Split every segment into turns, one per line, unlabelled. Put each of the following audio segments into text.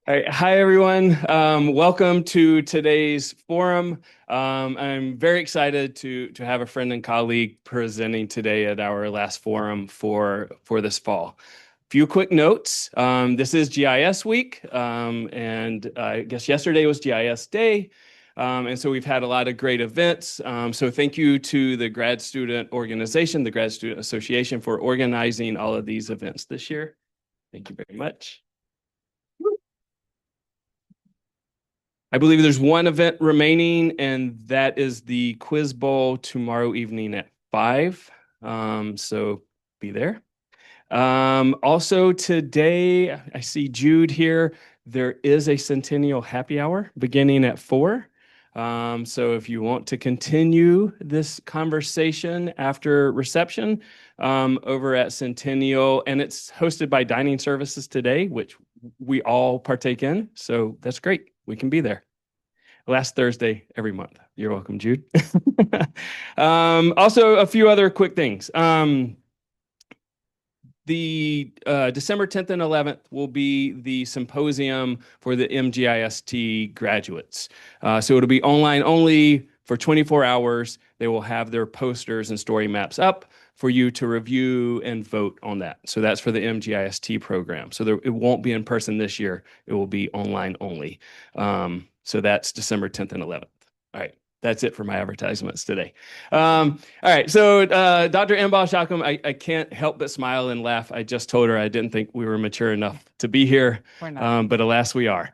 All right. Hi, everyone. Welcome to today's forum. I'm very excited to have a friend and colleague presenting today at our last forum for this fall. Few quick notes. This is GIS week, and I guess yesterday was GIS Day. And so we've had a lot of great events. So thank you to the grad student organization, the Grad Student Association, for organizing all of these events this year. Thank you very much. I believe there's one event remaining, and that is the Quiz Bowl tomorrow evening at 5. So be there. Also today, I see Jude here. There is a Centennial Happy Hour beginning at 4. So if you want to continue this conversation after reception over at Centennial, and it's hosted by Dining Services today, which we all partake in. So that's great. We can be there last Thursday every month. You're welcome, Jude. Also, a few other quick things. The December 10th and 11th will be the symposium for the MGIST graduates. So it'll be online only for 24 hours. They will have their posters and story maps up for you to review and vote on that. So that's for the MGIST program. So it won't be in person this year. It will be online only. So that's December 10th and 11th. All right. That's it for my advertisements today. All right. So Dr. Enbal Shacham, I can't help but smile and laugh. I just told her I didn't think we were mature enough to be here,
We're not.
but alas, we are.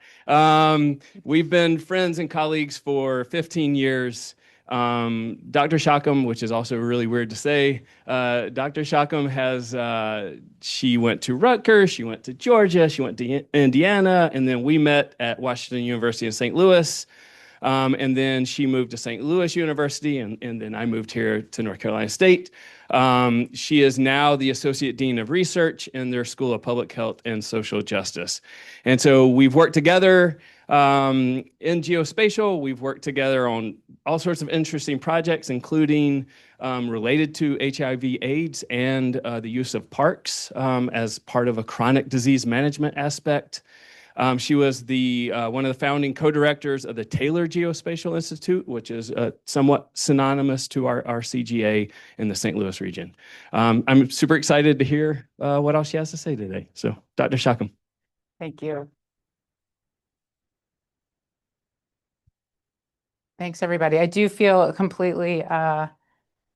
We've been friends and colleagues for 15 years. Dr. Shacham, which is also really weird to say, Dr. Shacham she went to Rutgers, she went to Georgia, she went to Indiana, and then we met at Washington University in St. Louis. And then she moved to St. Louis University, and then I moved here to North Carolina State. She is now the Associate Dean of Research in their School of Public Health and Social Justice. And so we've worked together in Geospatial. We've worked together on all sorts of interesting projects, including related to HIV/AIDS and the use of parks as part of a chronic disease management aspect. She was one of the founding co-directors of the Taylor Geospatial Institute, which is somewhat synonymous to our CGA in the St. Louis region. I'm super excited to hear what else she has to say today. So, Dr. Shacham.
Thank you. Thanks, everybody. I do feel completely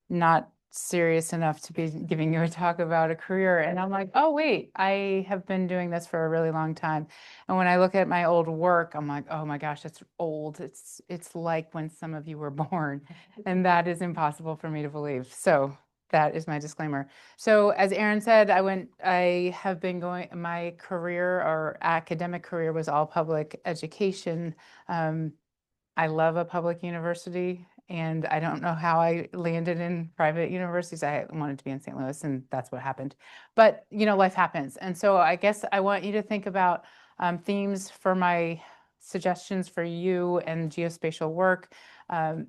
not serious enough to be giving you a talk about a career. And I'm like, oh, wait, I have been doing this for a really long time. And when I look at my old work, I'm like, oh my gosh, it's old. It's like when some of you were born. And that is impossible for me to believe. So that is my disclaimer. So as Aaron said, my career or academic career was all public education. I love a public university, and I don't know how I landed in private universities. I wanted to be in St. Louis, and that's what happened. But, life happens. And so I guess I want you to think about themes for my suggestions for you and geospatial work. Talk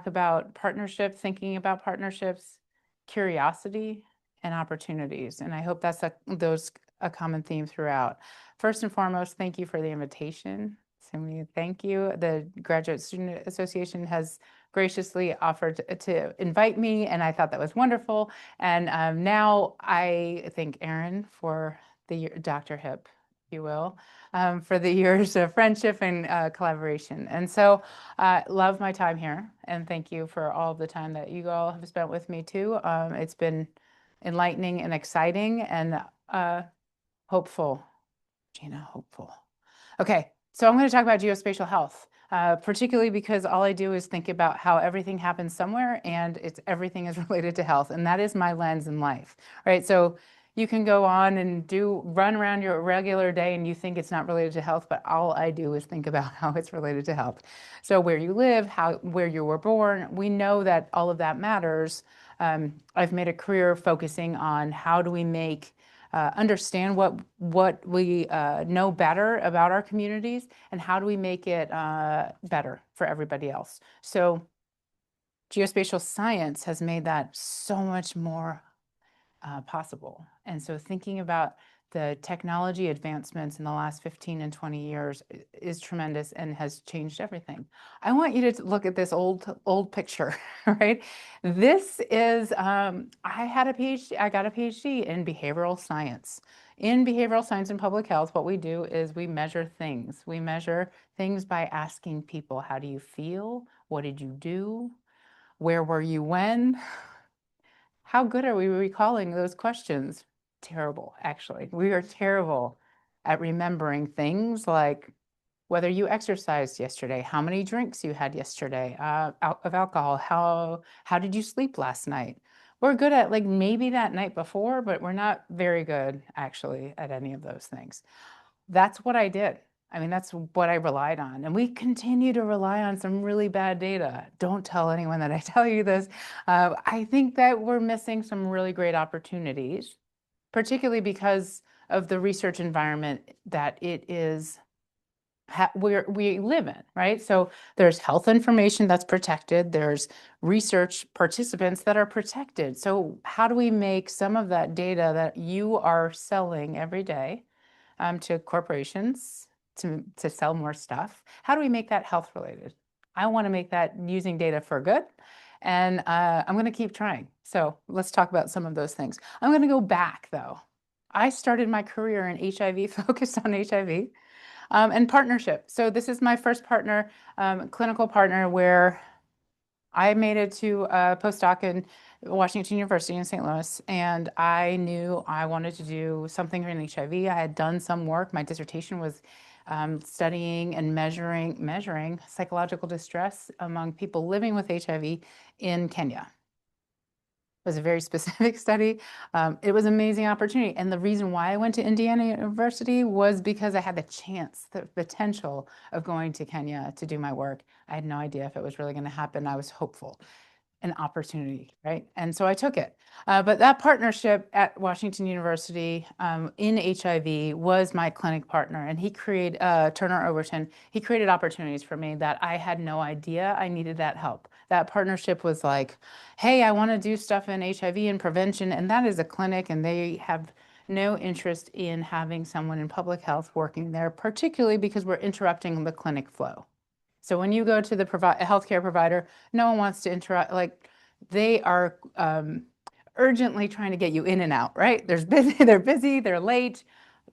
about partnership, thinking about partnerships, curiosity, and opportunities. And I hope that's a common theme throughout. First and foremost, thank you for the invitation. So thank you. The Graduate Student Association has graciously offered to invite me, and I thought that was wonderful. And now I thank Aaron for the Dr. Hip, if you will, for the years of friendship and collaboration. And so love my time here, and thank you for all the time that you all have spent with me too. It's been enlightening and exciting and hopeful. Gina, hopeful. Okay, so I'm going to talk about geospatial health, particularly because all I do is think about how everything happens somewhere and everything is related to health, and that is my lens in life, right? So you can go on and run around your regular day and you think it's not related to health, but all I do is think about how it's related to health. So where you live, where you were born, we know that all of that matters. I've made a career focusing on how do we understand what we know better about our communities, and how do we make it better for everybody else. So geospatial science has made that so much more possible. And so thinking about the technology advancements in the last 15 and 20 years is tremendous and has changed everything. I want you to look at this old picture, right? This is, I had a PhD, I got a PhD in behavioral science. In behavioral science and public health, what we do is we measure things. We measure things by asking people, how do you feel? What did you do? Where were you when? How good are we recalling those questions? Terrible, actually. We are terrible at remembering things like whether you exercised yesterday, how many drinks you had yesterday of alcohol, how did you sleep last night? We're good at like maybe that night before, but we're not very good actually at any of those things. That's what I did. I mean, that's what I relied on. And we continue to rely on some really bad data. Don't tell anyone that I tell you this. I think that we're missing some really great opportunities, particularly because of the research environment that it is we live in, right? So there's health information that's protected. There's research participants that are protected. So how do we make some of that data that you are selling every day to corporations to sell more stuff? How do we make that health related? I want to make that using data for good. And I'm going to keep trying. So let's talk about some of those things. I'm going to go back though. I started my career in HIV, focused on HIV. And partnership. So this is my first partner, clinical partner, where I made it to a postdoc in Washington University in St. Louis, and I knew I wanted to do something in HIV. I had done some work. My dissertation was studying and measuring psychological distress among people living with HIV in Kenya. Was a very specific study. It was an amazing opportunity. And the reason why I went to Indiana University was because I had the chance, the potential of going to Kenya to do my work. I had no idea if it was really going to happen. I was hopeful. An opportunity, right? And so I took it. But that partnership at Washington University in HIV was my clinic partner, and he created, Turner Overton, he created opportunities for me that I had no idea I needed that help. That partnership was like, hey, I want to do stuff in HIV and prevention, and that is a clinic, and they have no interest in having someone in public health working there, particularly because we're interrupting the clinic flow. So when you go to the healthcare provider, no one wants to interrupt, like they are urgently trying to get you in and out, right? They're busy, they're late,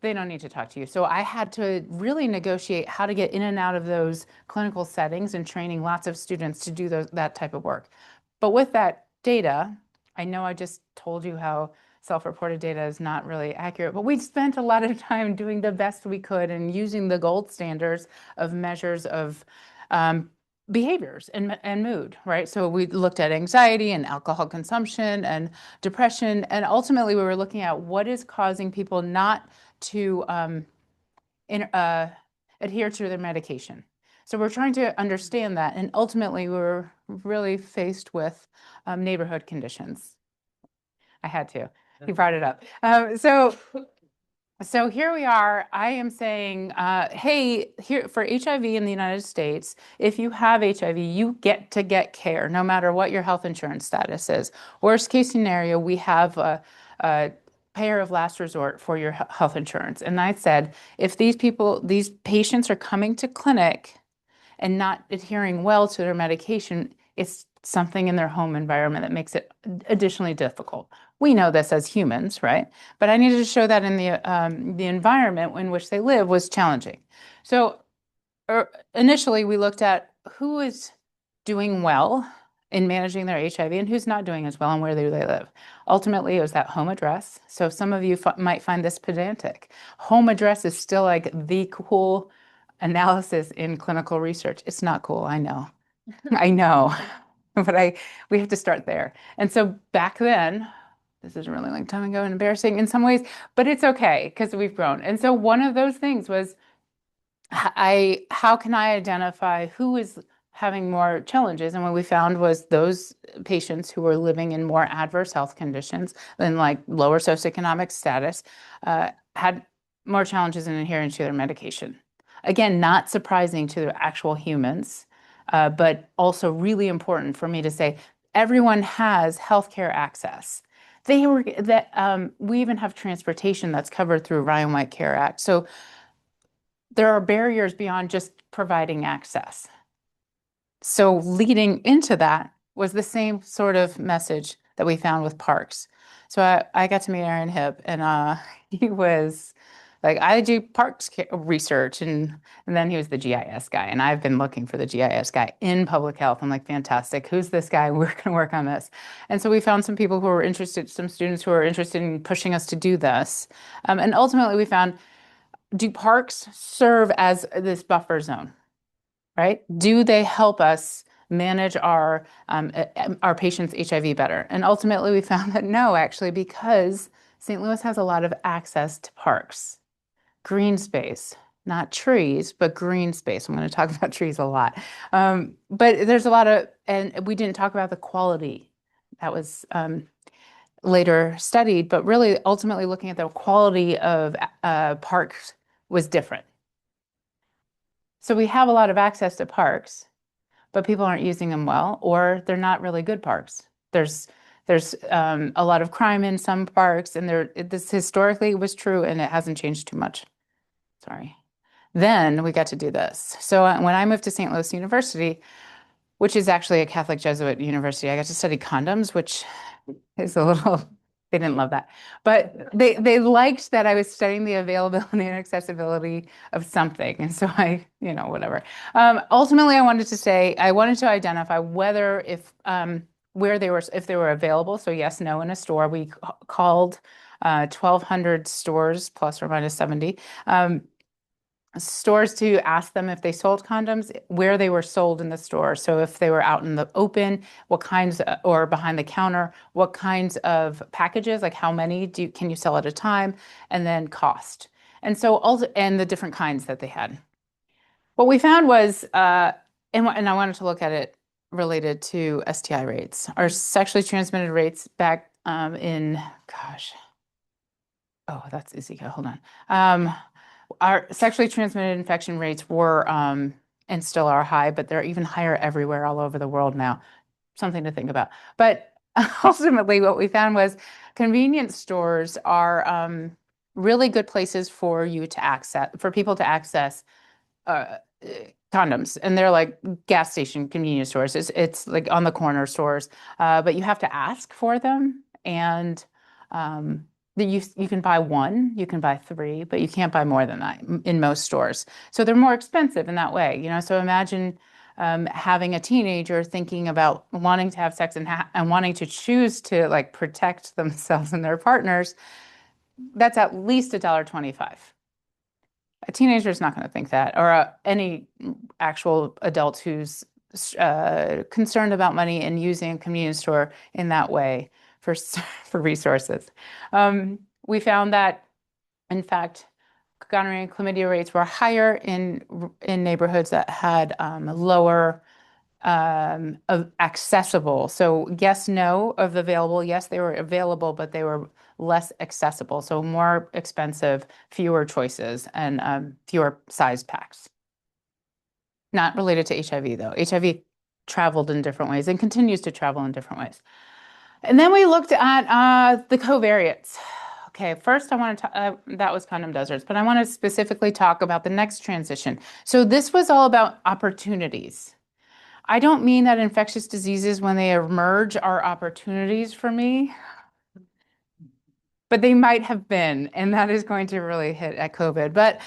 they don't need to talk to you. So I had to really negotiate how to get in and out of those clinical settings and training lots of students to do that type of work. But with that data, I know I just told you how self-reported data is not really accurate, but we spent a lot of time doing the best we could and using the gold standards of measures of behaviors and mood, right? So we looked at anxiety and alcohol consumption and depression, and ultimately we were looking at what is causing people not to adhere to their medication. So we're trying to understand that, and ultimately we were really faced with neighborhood conditions. I had to. He brought it up. So here we are. I am saying, hey, here for HIV in the United States, if you have HIV, you get to get care no matter what your health insurance status is. Worst case scenario, we have a payer of last resort for your health insurance. And I said, if these patients are coming to clinic and not adhering well to their medication, it's something in their home environment that makes it additionally difficult. We know this as humans, right? But I needed to show that in the environment in which they live was challenging. So initially, we looked at who is doing well in managing their HIV and who's not doing as well and where do they live. Ultimately, it was that home address. So some of you might find this pedantic. Home address is still like the cool analysis in clinical research. It's not cool, I know. I know, but we have to start there. And so back then, this is a really long time ago and embarrassing in some ways, but it's okay because we've grown. And so one of those things was how can I identify who is having more challenges? And what we found was those patients who were living in more adverse health conditions and like lower socioeconomic status had more challenges in adhering to their medication. Again, not surprising to the actual humans, but also really important for me to say everyone has healthcare access. They were that we even have transportation that's covered through Ryan White Care Act. So there are barriers beyond just providing access. So leading into that was the same sort of message that we found with parks. So I got to meet Aaron Hipp, and he was like, I do parks research, and then he was the GIS guy, and I've been looking for the GIS guy in public health. I'm like, fantastic, who's this guy? We're going to work on this. And so we found some people who were interested, some students who were interested in pushing us to do this. And ultimately we found, do parks serve as this buffer zone? Right? Do they help us manage our patients' HIV better? And ultimately, we found that no, actually, because St. Louis has a lot of access to parks, green space, not trees, but green space. I'm going to talk about trees a lot. But there's a lot of, and we didn't talk about the quality. That was later studied, but really ultimately looking at the quality of parks was different. So we have a lot of access to parks, but people aren't using them well, or they're not really good parks. There's a lot of crime in some parks, and this historically was true, and it hasn't changed too much. Sorry. Then we got to do this. So when I moved to St. Louis University, which is actually a Catholic Jesuit university, I got to study condoms, which is a little, they didn't love that. But they liked that I was studying the availability and accessibility of something. And so whatever. Ultimately, I wanted to identify whether if they were available. So yes, no in a store. We called 1,200 stores plus or minus 70. Stores to ask them if they sold condoms, where they were sold in the store. So if they were out in the open, what kinds, or behind the counter, what kinds of packages, like how many can you sell at a time, and then cost. And so also, and the different kinds that they had. What we found was, and I wanted to look at it related to STI rates. Our sexually transmitted rates back oh, that's Zika, hold on. Our sexually transmitted infection rates were and still are high, but they're even higher everywhere all over the world now. Something to think about. But ultimately, what we found was convenience stores are really good places for people to access condoms. And they're like gas station convenience stores. It's like on the corner stores, but you have to ask for them. And you can buy one, you can buy three, but you can't buy more than that in most stores. So they're more expensive in that way, So imagine having a teenager thinking about wanting to have sex and wanting to choose to like protect themselves and their partners. That's at least $1.25. A teenager is not going to think that, or any actual adult who's concerned about money and using a convenience store in that way for resources. We found that, in fact, gonorrhea and chlamydia rates were higher in neighborhoods that had lower accessible. So yes, no of the available. Yes, they were available, but they were less accessible. So more expensive, fewer choices, and fewer size packs. Not related to HIV though. HIV traveled in different ways and continues to travel in different ways. And then we looked at the covariates. Okay, first I want to that was condom deserts, but I want to specifically talk about the next transition. So this was all about opportunities. I don't mean that infectious diseases, when they emerge, are opportunities for me, but they might have been, and that is going to really hit at COVID. But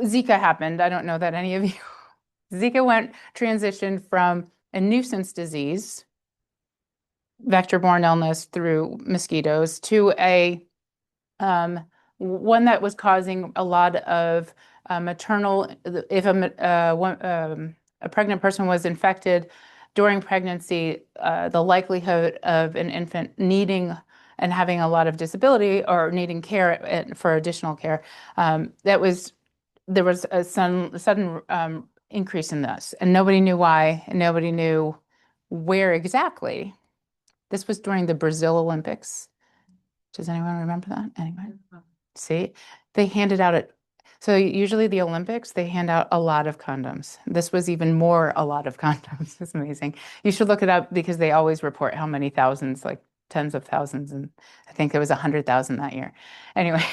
Zika happened. I don't know that any of you. Zika transitioned from a nuisance disease, vector-borne illness through mosquitoes, to one that was causing a lot of maternal. If a pregnant person was infected during pregnancy, the likelihood of an infant needing and having a lot of disability or needing care for additional care, there was a sudden increase in this, and nobody knew why, and nobody knew where exactly. This was during the Brazil Olympics. Does anyone remember that? Anyone? See, they handed out it. So usually the Olympics, they hand out a lot of condoms. This was even more a lot of condoms. It's amazing. You should look it up because they always report how many thousands, like tens of thousands, and I think there was 100,000 that year. Anyway,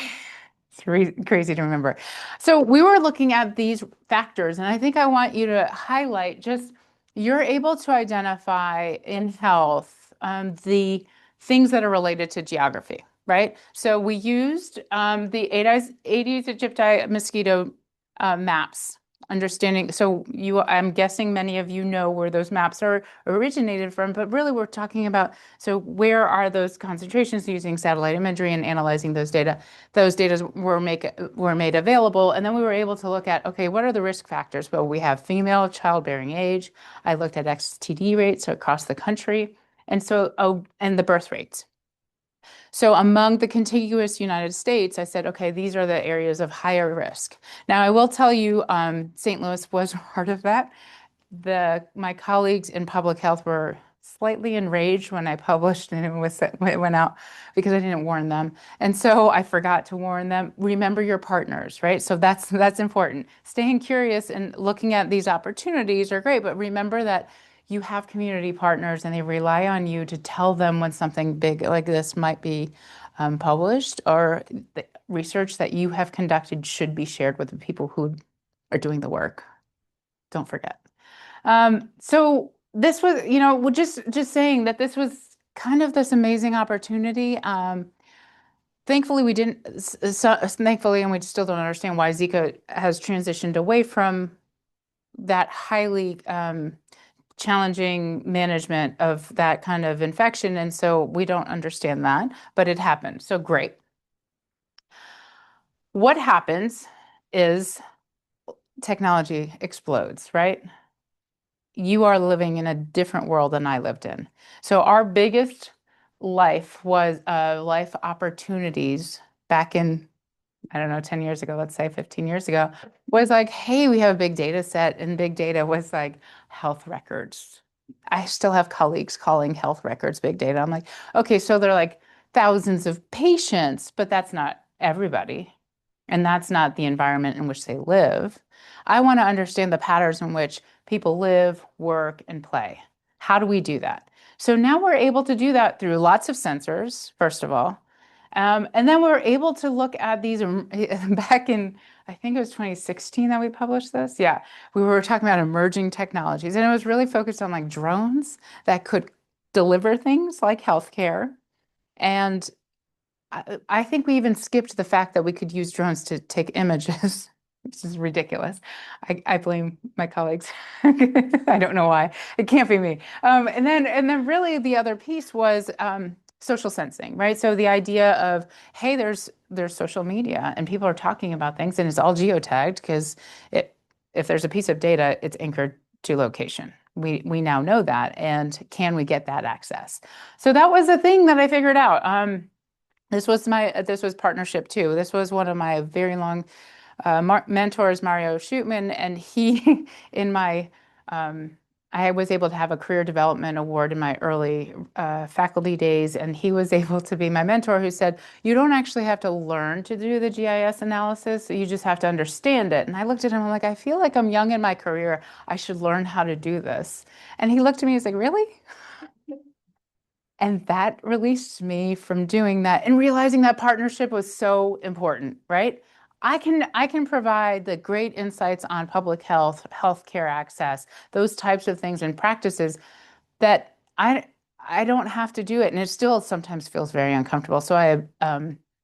it's crazy to remember. So we were looking at these factors, and I think I want you to highlight just you're able to identify in health the things that are related to geography, right? So we used the Aedes aegypti mosquito maps understanding. So I'm guessing many of you know where those maps are originated from, but really we're talking about, so where are those concentrations using satellite imagery and analyzing those data? Those data were made available, and then we were able to look at, okay, what are the risk factors? Well, we have female childbearing age. I looked at STD rates across the country, and and the birth rates. So among the contiguous United States, I said, okay, these are the areas of higher risk. Now, I will tell you, St. Louis was part of that. My colleagues in public health were slightly enraged when I published and it went out because I didn't warn them. And so I forgot to warn them. Remember your partners, right? So that's important. Staying curious and looking at these opportunities are great, but remember that you have community partners and they rely on you to tell them when something big like this might be published, or the research that you have conducted should be shared with the people who are doing the work. Don't forget. So this was, just saying that this was kind of this amazing opportunity. Thankfully, we didn't, thankfully, and we still don't understand why Zika has transitioned away from that highly challenging management of that kind of infection. And so we don't understand that, but it happened. So great. What happens is technology explodes, right? You are living in a different world than I lived in. So our biggest life opportunities back in, I don't know, 10 years ago, let's say 15 years ago, was like, hey, we have a big data set, and big data was like health records. I still have colleagues calling health records big data. I'm like, okay, so they're like thousands of patients, but that's not everybody. And that's not the environment in which they live. I want to understand the patterns in which people live, work, and play. How do we do that? So now we're able to do that through lots of sensors, first of all. And then we're able to look at these back in, I think it was 2016 that we published this. Yeah, we were talking about emerging technologies, and it was really focused on like drones that could deliver things like healthcare. And I think we even skipped the fact that we could use drones to take images, which is ridiculous. I blame my colleagues. I don't know why. It can't be me. And then really the other piece was social sensing, right? So the idea of, hey, there's social media and people are talking about things, and it's all geotagged because if there's a piece of data, it's anchored to location. We now know that, and can we get that access? So that was a thing that I figured out. This was partnership too. This was one of my very long mentors, Mario Schutman, and he in my I was able to have a career development award in my early faculty days, and he was able to be my mentor who said, you don't actually have to learn to do the GIS analysis, you just have to understand it. And I looked at him, I'm like, I feel like I'm young in my career. I should learn how to do this. And he looked at me, he's like, really? And that released me from doing that and realizing that partnership was so important, right? I can provide the great insights on public health, healthcare access, those types of things and practices that I don't have to do it. And it still sometimes feels very uncomfortable. So I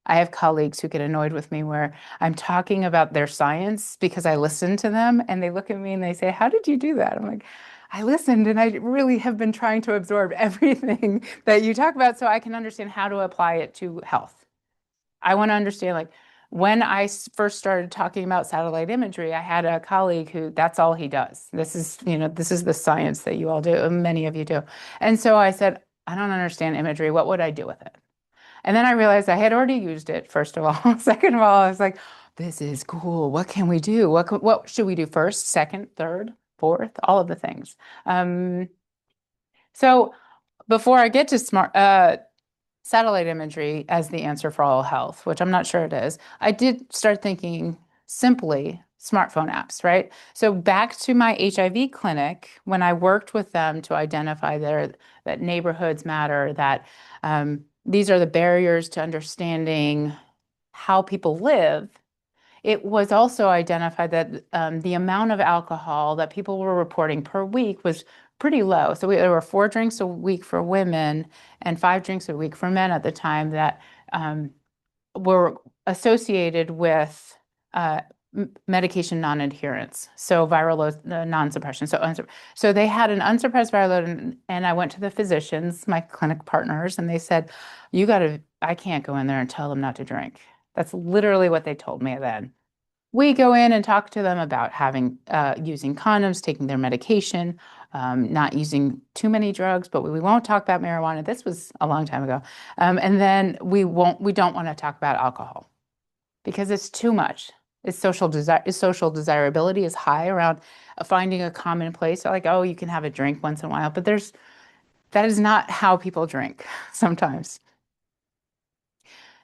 have colleagues who get annoyed with me where I'm talking about their science because I listen to them and they look at me and they say, how did you do that? I'm like, I listened and I really have been trying to absorb everything that you talk about so I can understand how to apply it to health. I want to understand, like, when I first started talking about satellite imagery, I had a colleague who that's all he does. This is the science that you all do, many of you do. And so I said, I don't understand imagery. What would I do with it? And then I realized I had already used it, first of all. Second of all, I was like, this is cool. What can we do? What should we do first, second, third, fourth? All of the things. So before I get to satellite imagery as the answer for all health, which I'm not sure it is, I did start thinking simply smartphone apps, right? So back to my HIV clinic, when I worked with them to identify that neighborhoods matter, that these are the barriers to understanding how people live, it was also identified that the amount of alcohol that people were reporting per week was pretty low. So there were 4 drinks a week for women and 5 drinks a week for men at the time that were associated with medication non-adherence, so viral load non-suppression. So they had an unsuppressed viral load, and I went to the physicians, my clinic partners, and they said, I can't go in there and tell them not to drink. That's literally what they told me then. We go in and talk to them about using condoms, taking their medication, not using too many drugs, but we won't talk about marijuana. This was a long time ago. And then we don't want to talk about alcohol because it's too much. Social desirability is high around finding a common place. Like, oh, you can have a drink once in a while, but that is not how people drink sometimes.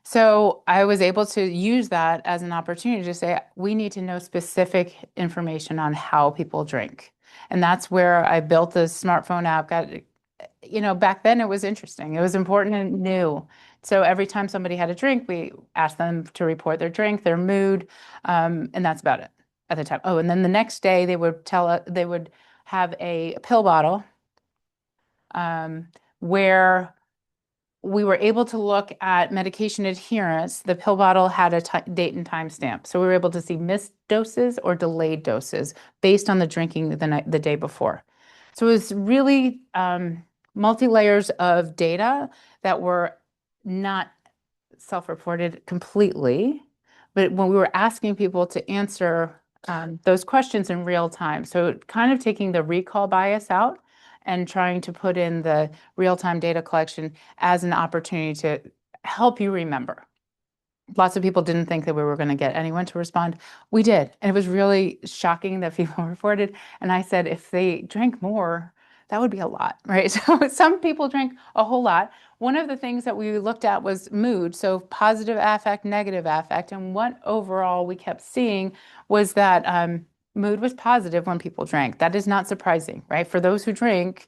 So I was able to use that as an opportunity to say, we need to know specific information on how people drink. And that's where I built the smartphone app. Back then it was interesting. It was important and new. So every time somebody had a drink, we asked them to report their drink, their mood, and that's about it at the time. Oh, and then the next day they would have a pill bottle where we were able to look at medication adherence. The pill bottle had a date and time stamp. So we were able to see missed doses or delayed doses based on the drinking the day before. So it was really multi-layers of data that were not self-reported completely, but when we were asking people to answer those questions in real time. So kind of taking the recall bias out and trying to put in the real-time data collection as an opportunity to help you remember. Lots of people didn't think that we were going to get anyone to respond. We did. And it was really shocking that people reported. And I said, if they drank more, that would be a lot, right? So some people drank a whole lot. One of the things that we looked at was mood, so positive affect, negative affect. And what overall we kept seeing was that mood was positive when people drank. That is not surprising, right? For those who drink,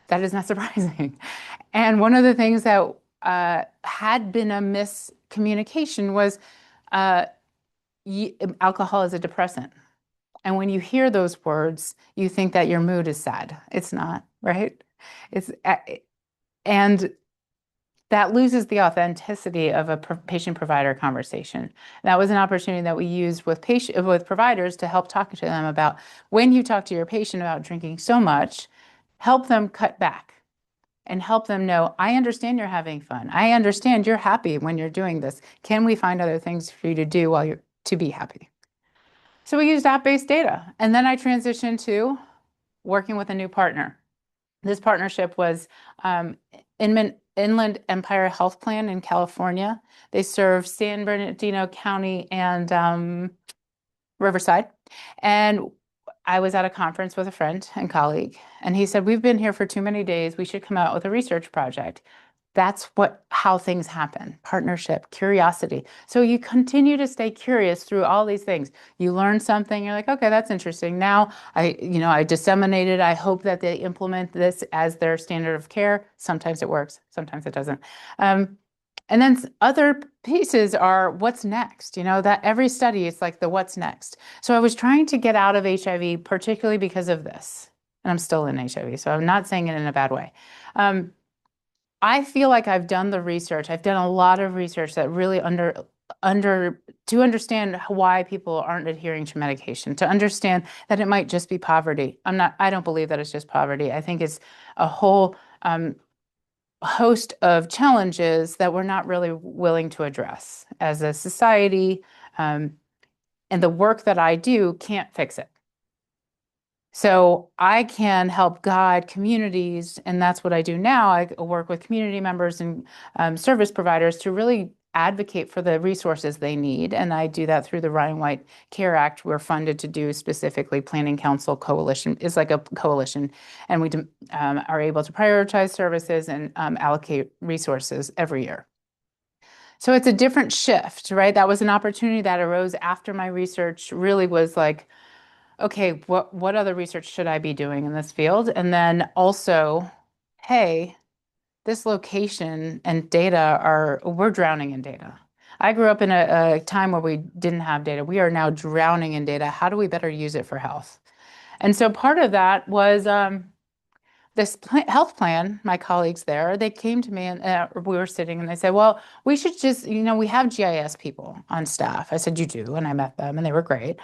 that is not surprising. And one of the things that had been a miscommunication was alcohol is a depressant. And when you hear those words, you think that your mood is sad. It's not, right? And that loses the authenticity of a patient-provider conversation. That was an opportunity that we used with providers to help talk to them about when you talk to your patient about drinking so much, help them cut back and help them know, I understand you're having fun. I understand you're happy when you're doing this. Can we find other things for you to do to be happy? So we used app-based data. And then I transitioned to working with a new partner. This partnership was Inland Empire Health Plan in California. They serve San Bernardino County and Riverside. And I was at a conference with a friend and colleague, and he said, we've been here for too many days. We should come out with a research project. That's how things happen. Partnership, curiosity. So you continue to stay curious through all these things. You learn something, you're like, okay, that's interesting. Now I disseminate it. I hope that they implement this as their standard of care. Sometimes it works, sometimes it doesn't. And then other pieces are what's next, that every study is like the what's next. So I was trying to get out of HIV, particularly because of this. And I'm still in HIV, so I'm not saying it in a bad way. I feel like I've done the research. I've done a lot of research that really to understand why people aren't adhering to medication, to understand that it might just be poverty. I don't believe that it's just poverty. I think it's a whole host of challenges that we're not really willing to address as a society. And the work that I do can't fix it. So I can help guide communities, and that's what I do now. I work with community members and service providers to really advocate for the resources they need. And I do that through the Ryan White Care Act. We're funded to do specifically Planning Council Coalition. It's like a coalition, and we are able to prioritize services and allocate resources every year. So it's a different shift, right? That was an opportunity that arose after my research really was like, okay, what other research should I be doing in this field? And then also, hey, this location and data we're drowning in data. I grew up in a time where we didn't have data. We are now drowning in data. How do we better use it for health? And so part of that was this health plan, my colleagues there, they came to me and we were sitting and they said, well, we should just, we have GIS people on staff. I said, you do. And I met them and they were great.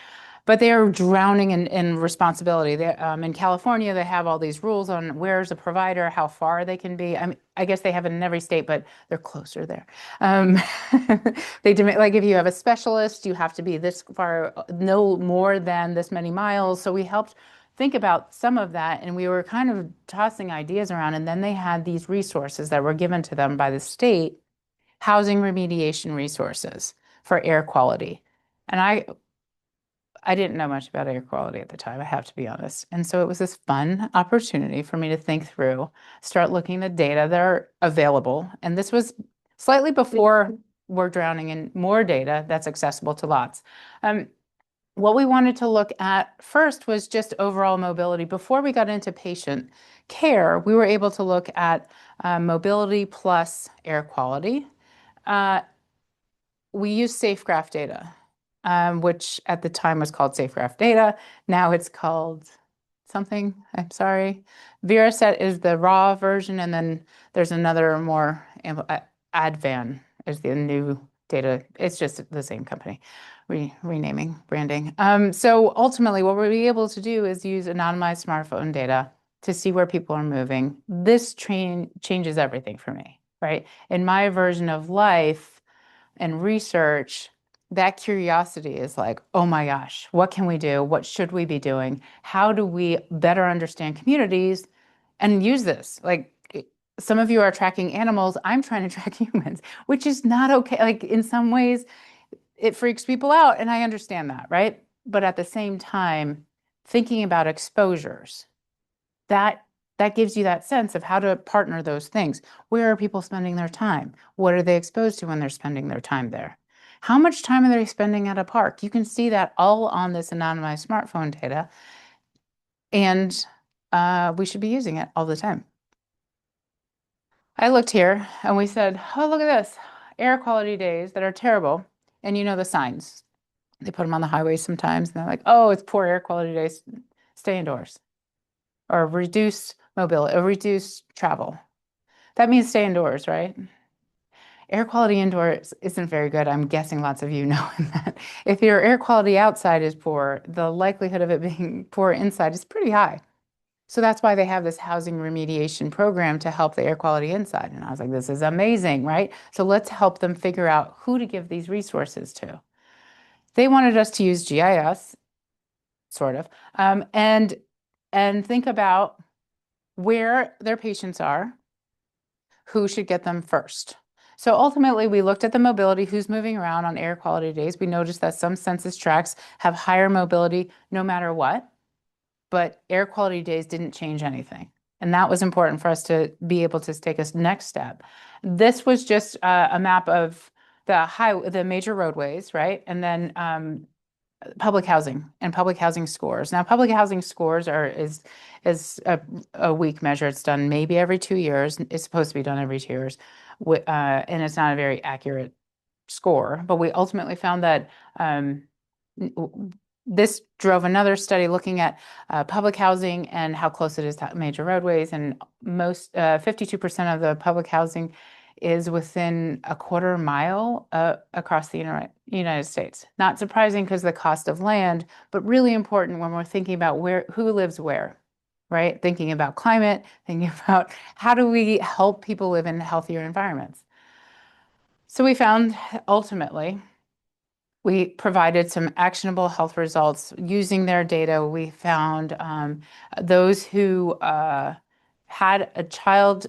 But they are drowning in responsibility. In California, they have all these rules on where's a provider, how far they can be. I mean, I guess they have it in every state, but they're closer there. Um, they demand, like if you have a specialist, you have to be this far, no more than this many miles. So we helped think about some of that, and we were kind of tossing ideas around. And then they had these resources that were given to them by the state, housing remediation resources for air quality. And I didn't know much about air quality at the time, I have to be honest. And so it was this fun opportunity for me to think through, start looking at data that are available. And this was slightly before we're drowning in more data that's accessible to lots. What we wanted to look at first was just overall mobility. Before we got into patient care, we were able to look at mobility plus air quality. We used SafeGraph data, which at the time was called SafeGraph data. Now it's called something, I'm sorry. VeraSet is the raw version, and then there's another more, Advan is the new data. It's just the same company, renaming, branding. So ultimately, what we'll be able to do is use anonymized smartphone data to see where people are moving. This changes everything for me, right? In my version of life and research, that curiosity is like, oh my gosh, what can we do? What should we be doing? How do we better understand communities and use this? Like some of you are tracking animals, I'm trying to track humans, which is not okay. Like in some ways, it freaks people out, and I understand that, right? But at the same time, thinking about exposures, that that gives you that sense of how to partner those things. Where are people spending their time? What are they exposed to when they're spending their time there? How much time are they spending at a park? You can see that all on this anonymized smartphone data, and we should be using it all the time. I looked here and we said, oh, look at this, air quality days that are terrible. And you know the signs. They put them on the highways sometimes, and they're like, oh, it's poor air quality days, stay indoors. Or reduce mobility, or reduce travel. That means stay indoors, right? Air quality indoors isn't very good. I'm guessing lots of you know that. If your air quality outside is poor, the likelihood of it being poor inside is pretty high. So that's why they have this housing remediation program to help the air quality inside. And I was like, this is amazing, right? So let's help them figure out who to give these resources to. They wanted us to use GIS, sort of, and think about where their patients are, who should get them first. So ultimately, we looked at the mobility, who's moving around on air quality days. We noticed that some census tracts have higher mobility no matter what, but air quality days didn't change anything. And that was important for us to be able to take a next step. This was just a map of the major roadways, right? And then public housing and public housing scores. Now, public housing scores is a weak measure. It's done maybe every 2 years. It's supposed to be done every 2 years, and it's not a very accurate score. But we ultimately found that this drove another study looking at public housing and how close it is to major roadways. And 52% of the public housing is within a quarter mile across the United States. Not surprising because the cost of land, but really important when we're thinking about who lives where, right? Thinking about climate, thinking about how do we help people live in healthier environments. So we found ultimately, we provided some actionable health results using their data. We found those who had a child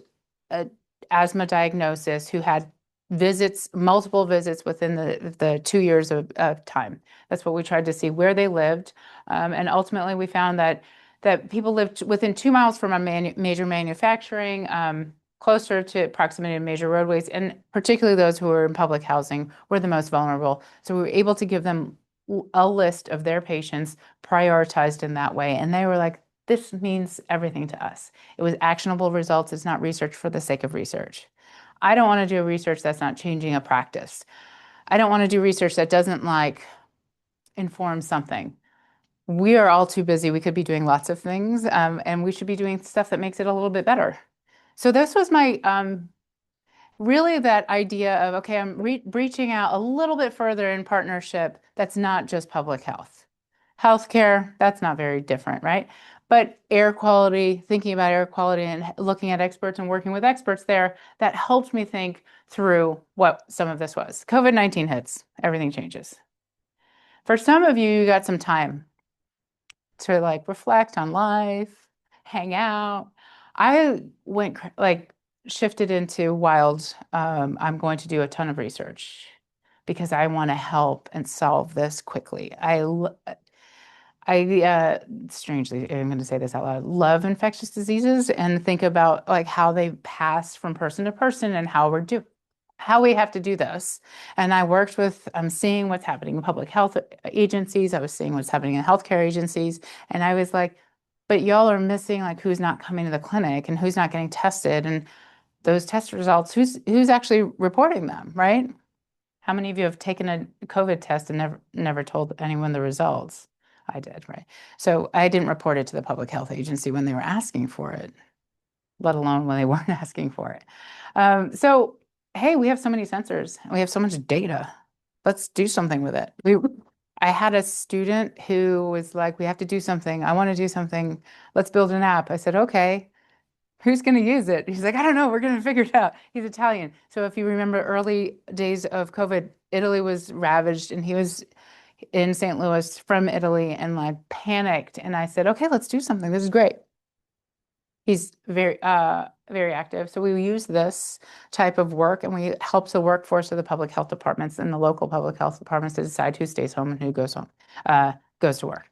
asthma diagnosis who had multiple visits within the 2 years of time. That's what we tried to see, where they lived. And ultimately, we found that people lived within 2 miles from a major manufacturing closer to proximity to major roadways, and particularly those who are in public housing were the most vulnerable. So we were able to give them a list of their patients prioritized in that way. And they were like, this means everything to us. It was actionable results. It's not research for the sake of research. I don't want to do research that's not changing a practice. I don't want to do research that doesn't like inform something. We are all too busy. We could be doing lots of things, and we should be doing stuff that makes it a little bit better. So this was my really that idea of, okay, I'm reaching out a little bit further in partnership that's not just public health. Healthcare, that's not very different, right? But air quality, thinking about air quality and looking at experts and working with experts there, that helped me think through what some of this was. COVID-19 hits, everything changes. For some of you, you got some time to like reflect on life, hang out. I went like shifted into wild. I'm going to do a ton of research because I want to help and solve this quickly. Strangely, I'm going to say this out loud, love infectious diseases and think about like how they pass from person to person and how we have to do this. And I worked with, I'm seeing what's happening in public health agencies. I was seeing what's happening in healthcare agencies. And I was like, but y'all are missing like who's not coming to the clinic and who's not getting tested. And those test results, who's actually reporting them, right? How many of you have taken a COVID test and never told anyone the results? I did, right? So I didn't report it to the public health agency when they were asking for it, let alone when they weren't asking for it. So, hey, we have so many sensors and we have so much data. Let's do something with it. I had a student who was like, we have to do something. I want to do something. Let's build an app. I said, okay. Who's going to use it? He's like, I don't know. We're going to figure it out. He's Italian. So if you remember early days of COVID, Italy was ravaged and he was in St. Louis from Italy and like panicked. And I said, okay, let's do something. This is great. He's very active. So we use this type of work and we help the workforce of the public health departments and the local public health departments to decide who stays home and who goes home, goes to work.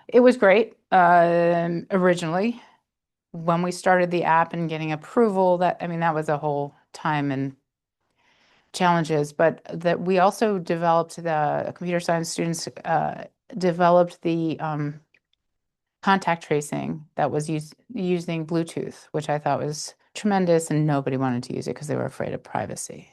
It was great originally when we started the app and getting approval. That was a whole time and challenges, but that we also developed the computer science students developed the contact tracing that was using Bluetooth, which I thought was tremendous, and nobody wanted to use it because they were afraid of privacy.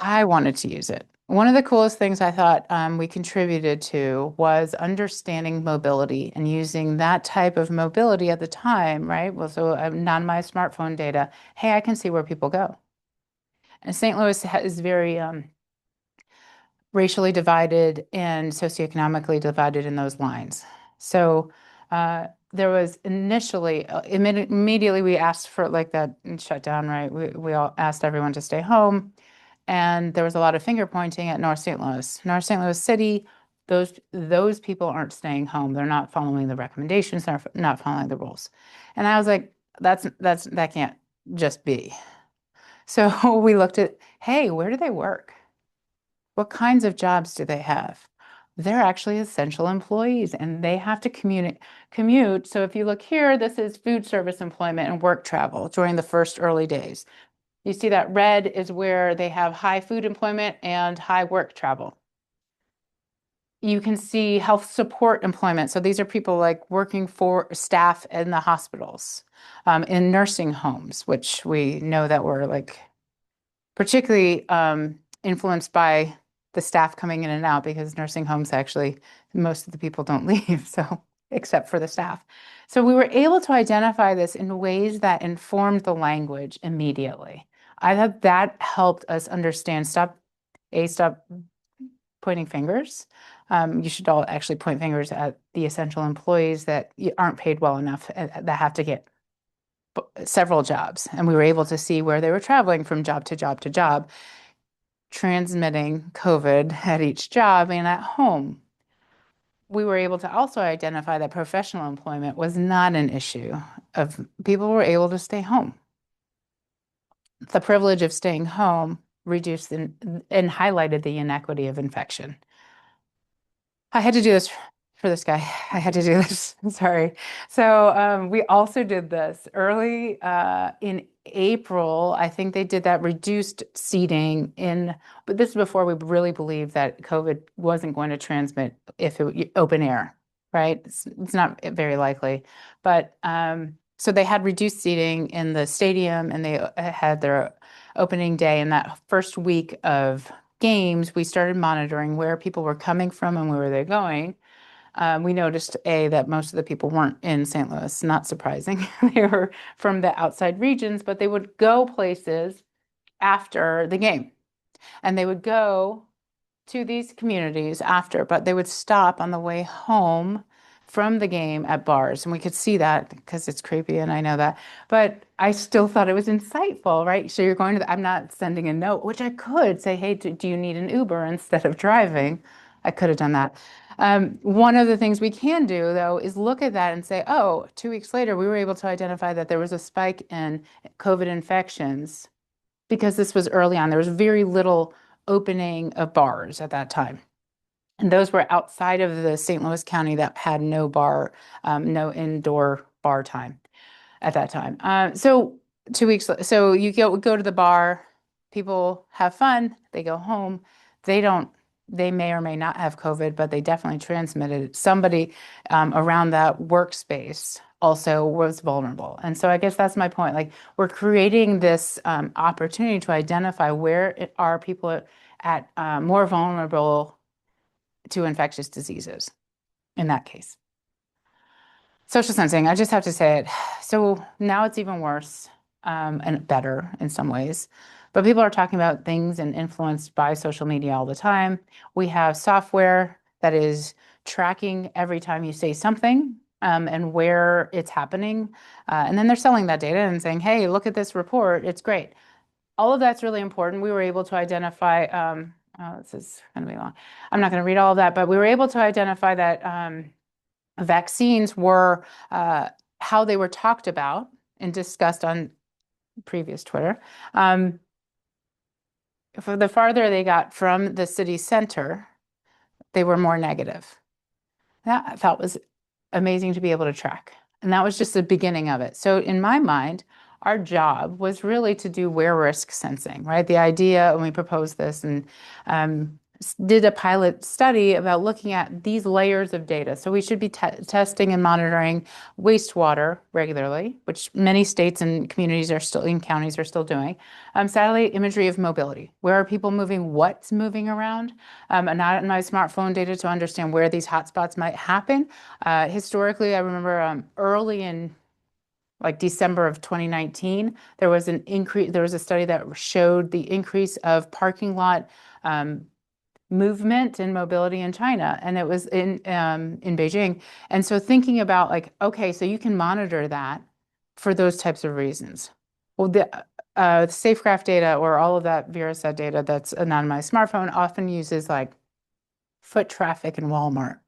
I wanted to use it. One of the coolest things I thought we contributed to was understanding mobility and using that type of mobility at the time, right? Well, so not my smartphone data. Hey, I can see where people go. And St. Louis is very racially divided and socioeconomically divided in those lines. So there was initially, immediately we asked for like that shutdown, right? We all asked everyone to stay home. And there was a lot of finger pointing at North St. Louis. North St. Louis City, those people aren't staying home. They're not following the recommendations. They're not following the rules. And I was like, that can't just be. So we looked at, hey, where do they work? What kinds of jobs do they have? They're actually essential employees and they have to commute. So if you look here, this is food service employment and work travel during the first early days. You see that red is where they have high food employment and high work travel. You can see health support employment. So these are people like working for staff in the hospitals, in nursing homes, which we know that were like particularly influenced by the staff coming in and out because nursing homes actually, most of the people don't leave, so except for the staff. So we were able to identify this in ways that informed the language immediately. I thought that helped us understand, stop pointing fingers. You should all actually point fingers at the essential employees that aren't paid well enough, that have to get several jobs. And we were able to see where they were traveling from job to job to job, transmitting COVID at each job and at home. We were able to also identify that professional employment was not an issue of people were able to stay home. The privilege of staying home reduced and highlighted the inequity of infection. I had to do this for this guy. I had to do this. Sorry. So we also did this early in April, I think they did that reduced seating in, but this is before we really believed that COVID wasn't going to transmit if it open air, right? It's not very likely. But so they had reduced seating in the stadium and they had their opening day. And that first week of games, we started monitoring where people were coming from and where they're going. We noticed that most of the people weren't in St. Louis, not surprising. They were from the outside regions, but they would go places after the game. And they would go to these communities after, but they would stop on the way home from the game at bars. And we could see that because it's creepy and I know that. But I still thought it was insightful, right? So you're going to, I'm not sending a note, which I could say, hey, do you need an Uber instead of driving? I could have done that. One of the things we can do, though, is look at that and say, oh, 2 weeks later, we were able to identify that there was a spike in COVID infections because this was early on. There was very little opening of bars at that time. And those were outside of the St. Louis County that had no bar, no indoor bar time at that time. So 2 weeks, so you go to the bar, people have fun, they go home, they may or may not have COVID, but they definitely transmitted it. Somebody around that workspace also was vulnerable. And so I guess that's my point. Like we're creating this opportunity to identify where are people at more vulnerable to infectious diseases in that case. Social sensing, I just have to say it. So now it's even worse and better in some ways. But people are talking about things and influenced by social media all the time. We have software that is tracking every time you say something and where it's happening. And then they're selling that data and saying, hey, look at this report. It's great. All of that's really important. We were able to identify, oh, this is going to be long. I'm not going to read all of that, but we were able to identify that vaccines were how they were talked about and discussed on previous Twitter. For the farther they got from the city center, they were more negative. That I thought was amazing to be able to track. And that was just the beginning of it. So in my mind, our job was really to do wear risk sensing, right? The idea when we proposed this and did a pilot study about looking at these layers of data. So we should be testing and monitoring wastewater regularly, which many states and communities are still, in counties are still doing. Satellite imagery of mobility. Where are people moving? What's moving around? And not my smartphone data to understand where these hotspots might happen. Historically, I remember early in like December of 2019, there was an increase. There was a study that showed the increase of parking lot movement and mobility in China, and it was in Beijing. And so thinking about like, okay, so you can monitor that for those types of reasons. Well, the SafeGraph data or all of that ViraSat data that's anonymized smartphone often uses like foot traffic in Walmart.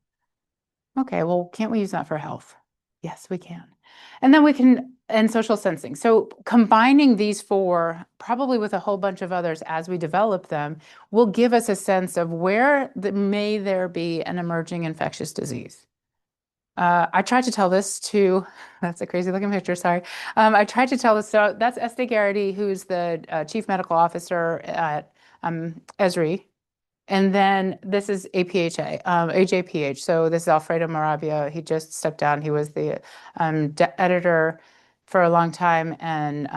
Okay, well, can't we use that for health? Yes, we can. And then we can, and social sensing. So combining these four, probably with a whole bunch of others as we develop them, will give us a sense of where may there be an emerging infectious disease. I tried to tell this to, that's a crazy looking picture, sorry. I tried to tell this, so that's Estee Garrity, who's the chief medical officer at Esri. And then this is APHA, AJPH. So this is Alfredo Moravia. He just stepped down. He was the editor for a long time. And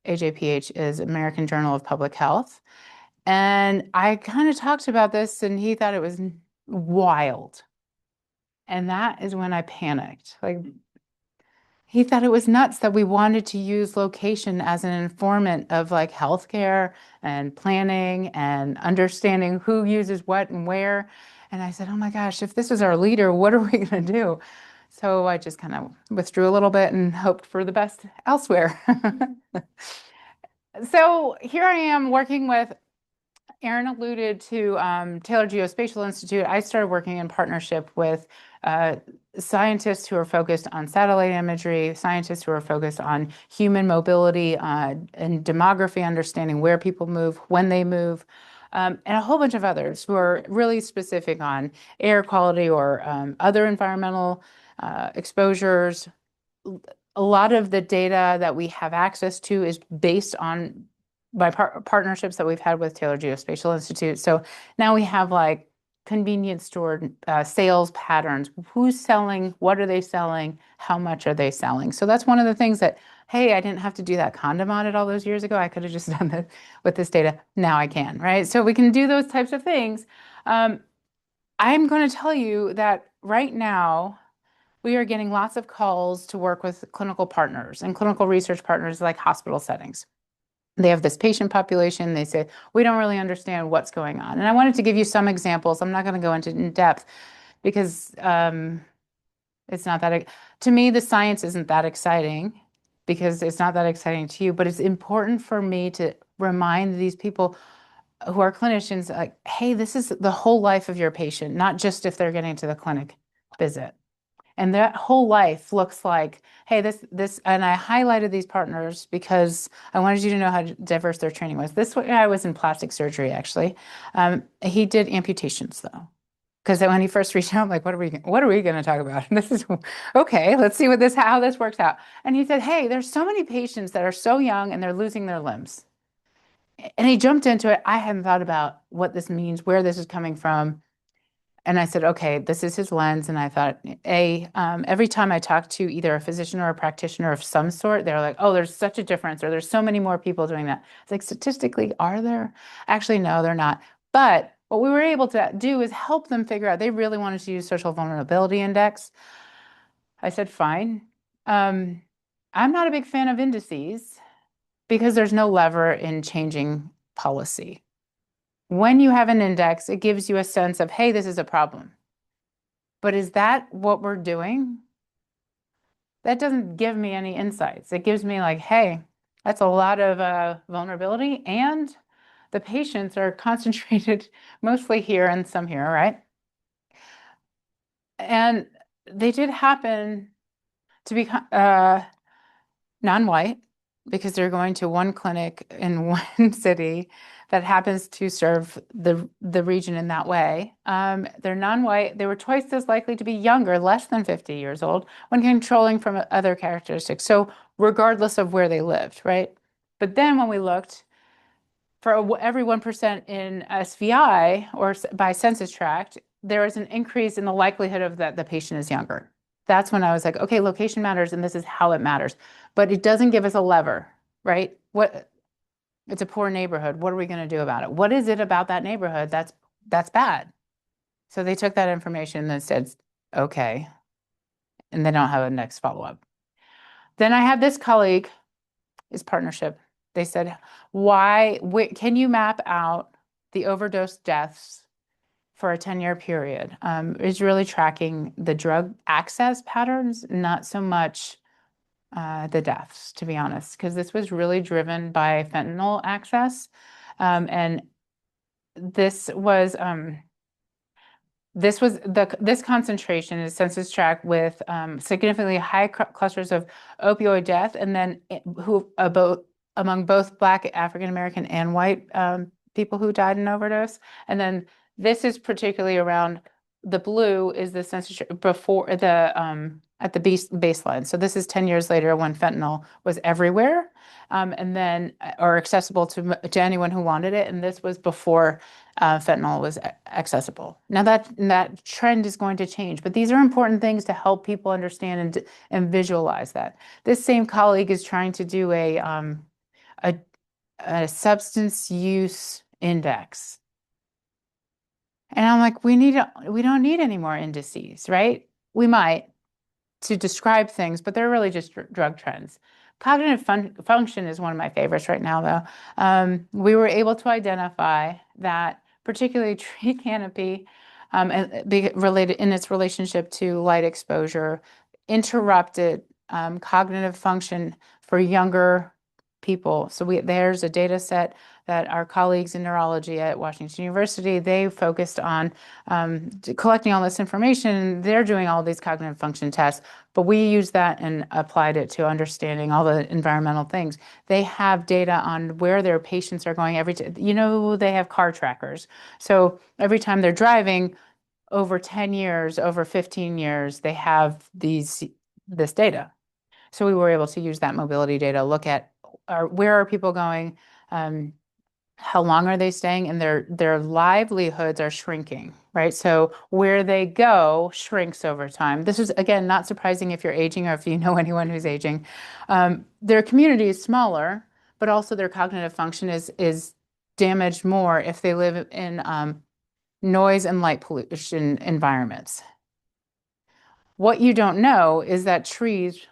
AJPH is American Journal of Public Health. And I kind of talked about this and he thought it was wild. And that is when I panicked. Like he thought it was nuts that we wanted to use location as an informant of like healthcare and planning and understanding who uses what and where. And I said, oh my gosh, if this is our leader, what are we going to do? So I just kind of withdrew a little bit and hoped for the best elsewhere. So here I am working with, Aaron alluded to Taylor Geospatial Institute. I started working in partnership with scientists who are focused on satellite imagery, scientists who are focused on human mobility and demography, understanding where people move, when they move, and a whole bunch of others who are really specific on air quality or other environmental exposures. a lot of the data that we have access to is based on by partnerships that we've had with Taylor Geospatial Institute. So now we have like convenience store sales patterns. Who's selling? What are they selling? How much are they selling? So that's one of the things that, hey, I didn't have to do that condom audit all those years ago. I could have just done that with this data. Now I can, right? So we can do those types of things. I'm going to tell you that right now, we are getting lots of calls to work with clinical partners and clinical research partners like hospital settings. They have this patient population. They say, we don't really understand what's going on. And I wanted to give you some examples. I'm not going to go into in depth because it's not that, to me, the science isn't that exciting because it's not that exciting to you, but it's important for me to remind these people who are clinicians, like, hey, this is the whole life of your patient, not just if they're getting to the clinic visit. And that whole life looks like, hey, this, and I highlighted these partners because I wanted you to know how diverse their training was. This guy was in plastic surgery, actually. He did amputations, though. Because when he first reached out, I'm like, what are we going to talk about? And this is, okay, let's see how this works out. And he said, hey, there's so many patients that are so young and they're losing their limbs. And he jumped into it. I hadn't thought about what this means, where this is coming from. And I said, okay, this is his lens. And I thought, every time I talk to either a physician or a practitioner of some sort, they're like, oh, there's such a difference, or there's so many more people doing that. It's like, statistically, are there? Actually, no, they're not. But what we were able to do is help them figure out, they really wanted to use social vulnerability index. I said, fine. I'm not a big fan of indices because there's no lever in changing policy. When you have an index, it gives you a sense of, hey, this is a problem. But is that what we're doing? That doesn't give me any insights. It gives me like, hey, that's a lot of vulnerability, and the patients are concentrated mostly here and some here, right? And they did happen to be non-white because they're going to one clinic in one city that happens to serve the region in that way. They're non-white. They were twice as likely to be younger, less than 50 years old, when controlling from other characteristics. So regardless of where they lived, right? But then when we looked for every 1% in SVI or by census tract, there was an increase in the likelihood of that the patient is younger. That's when I was like, okay, location matters, and this is how it matters. But it doesn't give us a lever, right? It's a poor neighborhood. What are we going to do about it? What is it about that neighborhood that's bad? So they took that information and said, okay, and they don't have a next follow-up. Then I had this colleague, his partnership. They said, can you map out the overdose deaths for a 10-year period? Is really tracking the drug access patterns, not so much the deaths, to be honest, because this was really driven by fentanyl access. And this was this concentration is census tract with significantly high clusters of opioid death, and then among both Black, African American, and white people who died in overdose. And then this is particularly around the blue is the census before the at the baseline. So this is 10 years later when fentanyl was everywhere, and then or accessible to anyone who wanted it. And this was before fentanyl was accessible. Now that trend is going to change, but these are important things to help people understand and visualize that. This same colleague is trying to do a substance use index. And I'm like, we don't need any more indices, right? We might to describe things, but they're really just drug trends. Cognitive function is one of my favorites right now, though. We were able to identify that particularly tree canopy related in its relationship to light exposure interrupted cognitive function for younger people. So there's a data set that our colleagues in neurology at Washington University, they focused on collecting all this information. They're doing all these cognitive function tests, but we used that and applied it to understanding all the environmental things. They have data on where their patients are going they have car trackers. So every time they're driving, over 10 years, over 15 years, they have this data. So we were able to use that mobility data, look at where are people going, how long are they staying, and their livelihoods are shrinking, right? So where they go shrinks over time. This is, again, not surprising if you're aging or if you know anyone who's aging. Their community is smaller, but also their cognitive function is damaged more if they live in noise and light pollution environments. What you don't know is that trees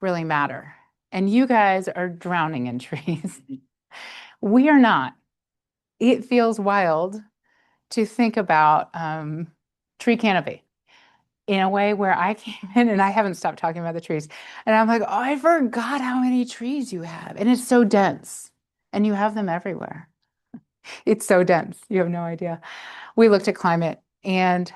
really matter. And you guys are drowning in trees. We are not. It feels wild to think about tree canopy in a way where I came in and I haven't stopped talking about the trees. And I'm like, oh, I forgot how many trees you have. And it's so dense. And you have them everywhere. It's so dense. You have no idea. We looked at climate, and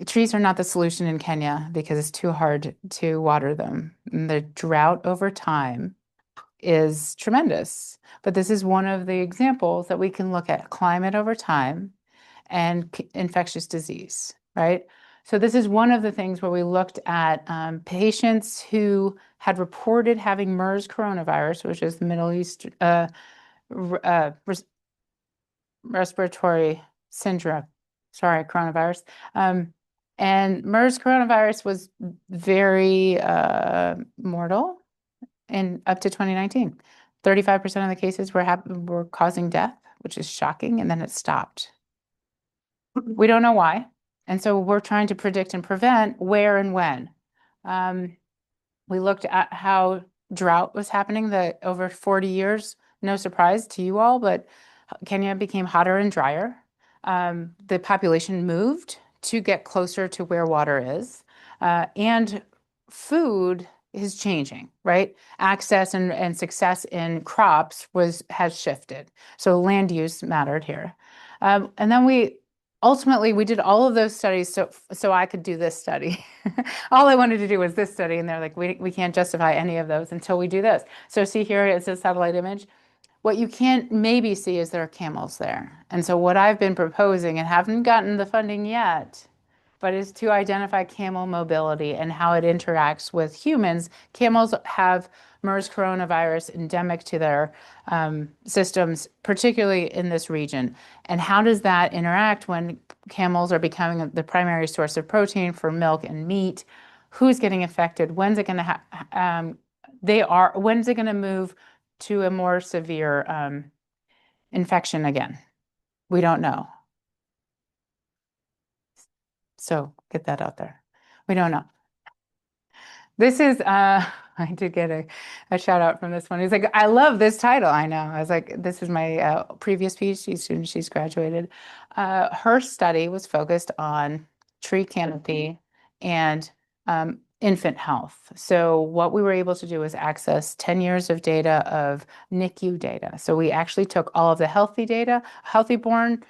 trees are not the solution in Kenya because it's too hard to water them. And the drought over time is tremendous. But this is one of the examples that we can look at climate over time and infectious disease, right? So this is one of the things where we looked at patients who had reported having MERS coronavirus, which is the Middle East respiratory syndrome. Sorry, coronavirus. And MERS coronavirus was very mortal in up to 2019. 35% of the cases were causing death, which is shocking, and then it stopped. We don't know why. And so we're trying to predict and prevent where and when. We looked at how drought was happening over 40 years. No surprise to you all, but Kenya became hotter and drier. The population moved to get closer to where water is. And food is changing, right? Access and success in crops has shifted. So land use mattered here. And then ultimately we did all of those studies so I could do this study. All I wanted to do was this study, and they're like, we can't justify any of those until we do this. So see here is a satellite image. What you can't maybe see is there are camels there. And so what I've been proposing, and haven't gotten the funding yet, but is to identify camel mobility and how it interacts with humans. Camels have MERS coronavirus endemic to their systems, particularly in this region. And how does that interact when camels are becoming the primary source of protein for milk and meat? Who's getting affected? When's it going to when's it going to move to a more severe infection again? We don't know. So get that out there. We don't know. This is, I did get a shout out from this one. He's like, I love this title. I know. I was like, this is my previous PhD student. She's graduated. Her study was focused on tree canopy and infant health. So what we were able to do was access 10 years of data of NICU data. So we actually took all of the healthy data, healthy born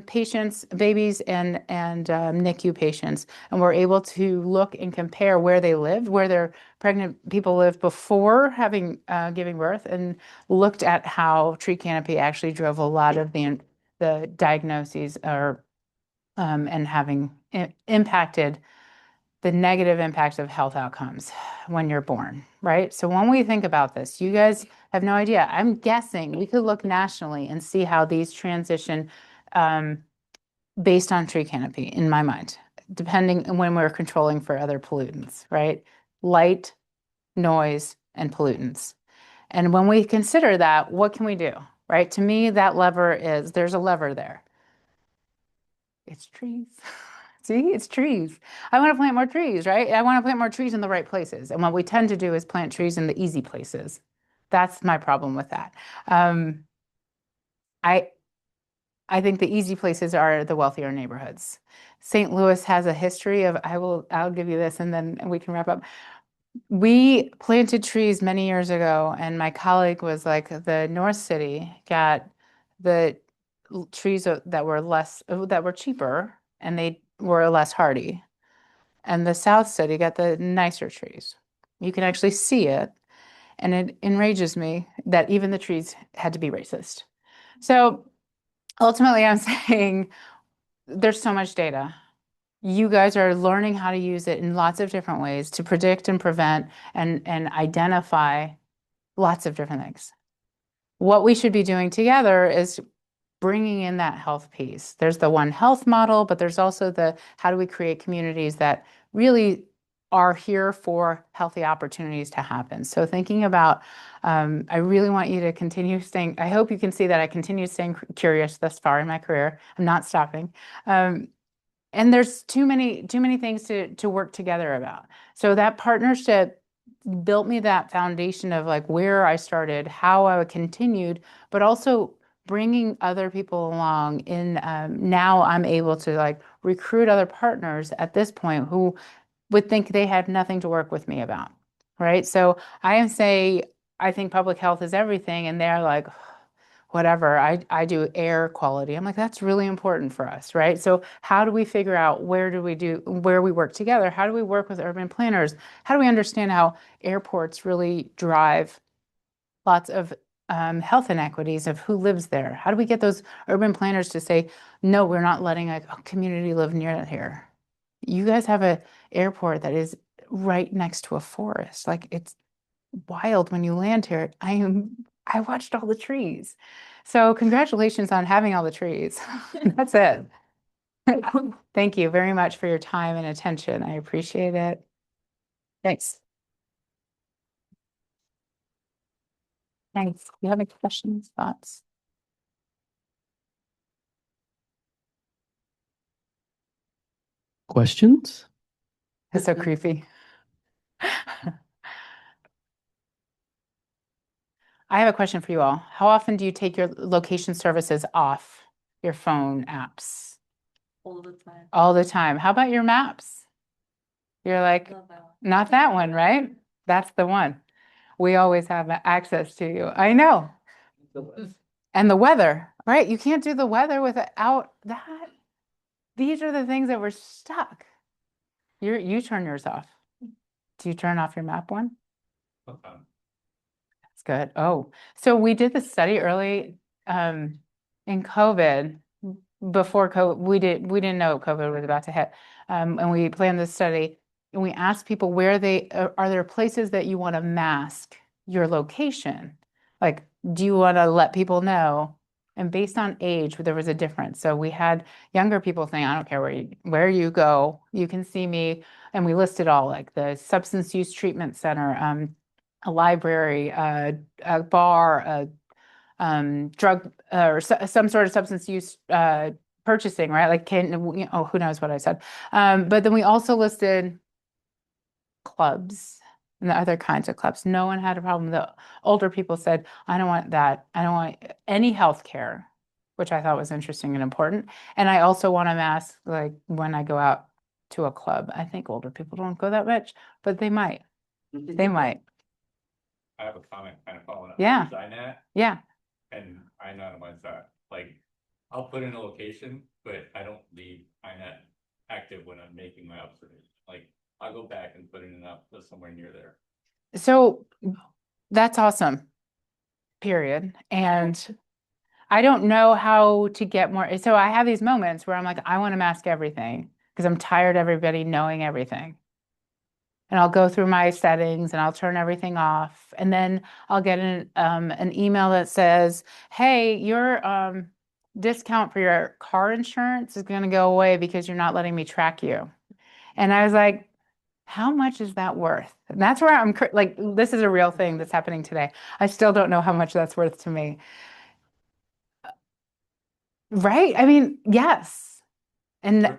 patients, babies, and NICU patients, and we're able to look and compare where they lived, where their pregnant people lived before having giving birth, and looked at how tree canopy actually drove a lot of the diagnoses and having impacted the negative impact of health outcomes when you're born, right? So when we think about this, you guys have no idea. I'm guessing we could look nationally and see how these transition based on tree canopy, in my mind, depending on when we're controlling for other pollutants, right? Light, noise, and pollutants. And when we consider that, what can we do, right? To me, there's a lever there. It's trees. See, it's trees. I want to plant more trees, right? I want to plant more trees in the right places. And what we tend to do is plant trees in the easy places. That's my problem with that. I I think the easy places are the wealthier neighborhoods. St. Louis has a history of, I'll give you this and then we can wrap up. We planted trees many years ago, and my colleague was like, the North City got the trees that were cheaper and they were less hardy. And the South City got the nicer trees. You can actually see it. And it enrages me that even the trees had to be racist. So ultimately, I'm saying there's so much data. you guys are learning how to use it in lots of different ways to predict and prevent and identify lots of different things. What we should be doing together is bringing in that health piece. There's the One Health model, but there's also the how do we create communities that really are here for healthy opportunities to happen. So thinking about, I really want you to continue staying, I hope you can see that I continue staying curious thus far in my career. I'm not stopping. And there's too many things to work together about. So that partnership built me that foundation of like where I started, how I continued, but also bringing other people along in now I'm able to like recruit other partners at this point who would think they had nothing to work with me about, right? So I think public health is everything, and they're like, whatever, I do air quality. I'm like, that's really important for us, right? So how do we figure out where we work together? How do we work with urban planners? How do we understand how airports really drive lots of health inequities of who lives there? How do we get those urban planners to say, no, we're not letting a community live near here? You guys have a airport that is right next to a forest. Like it's wild when you land here. I watched all the trees. So congratulations on having all the trees. That's it. Thank you very much for your time and attention. I appreciate it. Thanks. Thanks. You have any questions, thoughts?
Questions?
That's so creepy. I have a question for you all. How often do you take your location services off your phone apps?
All the time.
All the time. How about your maps? You're like,
Love that one.
not that one, right? That's the one. We always have access to you. I know. And the weather, right? You can't do the weather without that. These are the things that we're stuck. You turn yours off. Do you turn off your map one? That's good. Oh, so we did the study early in COVID. Before COVID, we didn't know COVID was about to hit. And we planned this study and we asked people where are there places that you want to mask your location? Like, do you want to let people know? And based on age, there was a difference. So we had younger people saying, I don't care where you go, you can see me. And we listed all like the substance use treatment center, a library, a bar, drug or some sort of substance use purchasing, right? Like who knows what I said. But then we also listed clubs and the other kinds of clubs. No one had a problem. The older people said, I don't want that. I don't want any health care, which I thought was interesting and important. And I also want to mask like when I go out to a club. I think older people don't go that much, but they might. They might.
I have a comment kind of following up.
Yeah.
INET,
Yeah.
and I know what's that. Like, I'll put in a location, but I don't leave INET active when I'm making my observation. Like, I'll go back and put it in up somewhere near there.
So that's awesome. Period. And I don't know how to get more. So I have these moments where I'm like, I want to mask everything because I'm tired of everybody knowing everything. And I'll go through my settings and I'll turn everything off. And then I'll get an email that says, hey, your discount for your car insurance is going to go away because you're not letting me track you. And I was like, how much is that worth? And that's where I'm like, this is a real thing that's happening today. I still don't know how much that's worth to me. Right? I mean, yes. And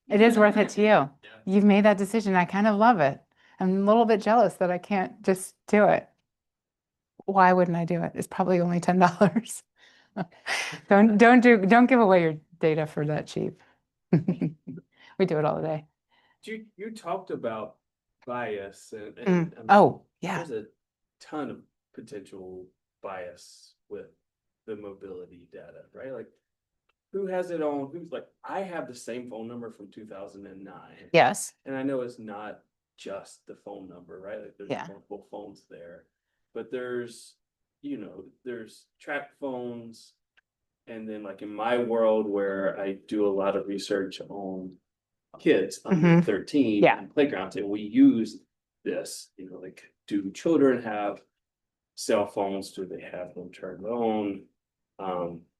it is worth it to you. You've made that decision. I kind of love it. I'm a little bit jealous that I can't just do it. Why wouldn't I do it? It's probably only $10. Don't give away your data for that cheap. We do it all the day.
You talked about bias
Oh, yeah.
there's a ton of potential bias with the mobility data, right? Like who has it on? Who's like, I have the same phone number from 2009.
Yes.
And I know it's not just the phone number, right? Like there's
Yeah.
multiple phones there, but there's track phones. And then like in my world where I do a lot of research on kids under 13
Yeah.
in playgrounds, and we use this, like, do children have cell phones? Do they have them turned on?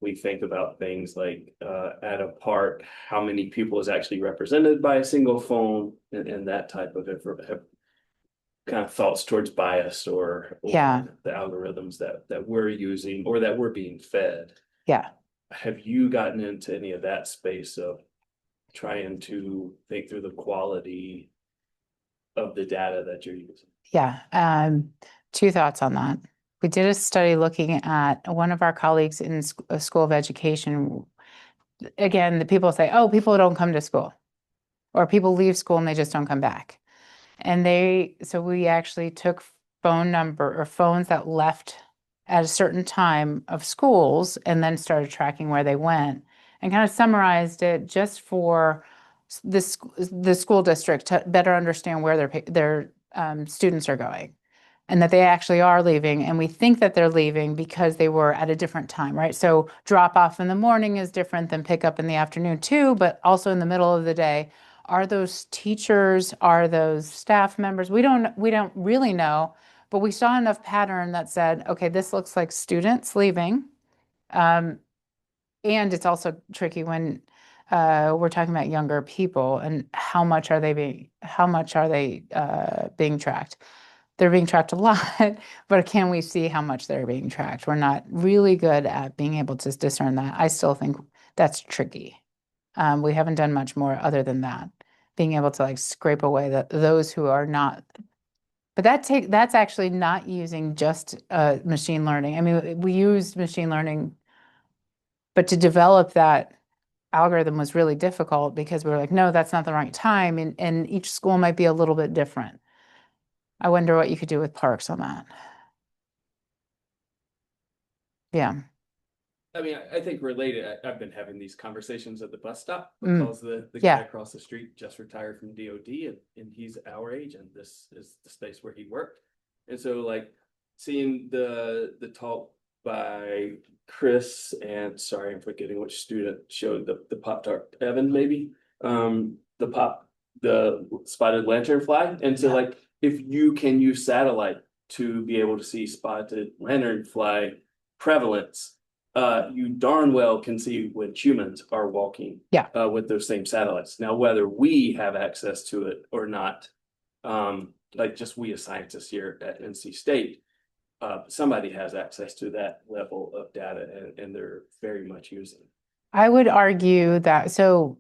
We think about things like at a park, how many people is actually represented by a single phone, and that type of kind of thoughts towards bias or
Yeah.
the algorithms that we're using or that we're being fed.
Yeah.
Have you gotten into any of that space of trying to think through the quality of the data that you're using?
Yeah. Two thoughts on that. We did a study looking at one of our colleagues in a school of education. Again, the people say, oh, people don't come to school, or people leave school and they just don't come back. So we actually took phone number or phones that left at a certain time of schools and then started tracking where they went and kind of summarized it just for the school district to better understand where their students are going and that they actually are leaving. And we think that they're leaving because they were at a different time, right? So drop off in the morning is different than pick up in the afternoon too, but also in the middle of the day. Are those teachers? Are those staff members? We don't really know, but we saw enough pattern that said, okay, this looks like students leaving. And it's also tricky when we're talking about younger people and how much are they being tracked? They're being tracked a lot, but can we see how much they're being tracked? We're not really good at being able to discern that. I still think that's tricky. We haven't done much more other than that, being able to like scrape away those who are not. But that's actually not using just machine learning. I mean, we used machine learning, but to develop that algorithm was really difficult because we were like, no, that's not the right time. And each school might be a little bit different. I wonder what you could do with parks on that. Yeah.
I mean, I think related, I've been having these conversations at the bus stop
Mm.
because the
Yeah.
guy across the street just retired from DOD and he's our age and this is the space where he worked. And so like seeing the talk by Chris and sorry, I'm forgetting which student showed the Pop Tart, Evan, maybe, the spotted lanternfly. And so
Yeah.
like, if you can use satellite to be able to see spotted lanternfly prevalence, you darn well can see when humans are walking
Yeah.
with those same satellites. Now, whether we have access to it or not, like just we as scientists here at NC State, somebody has access to that level of data and they're very much using it.
I would argue that, so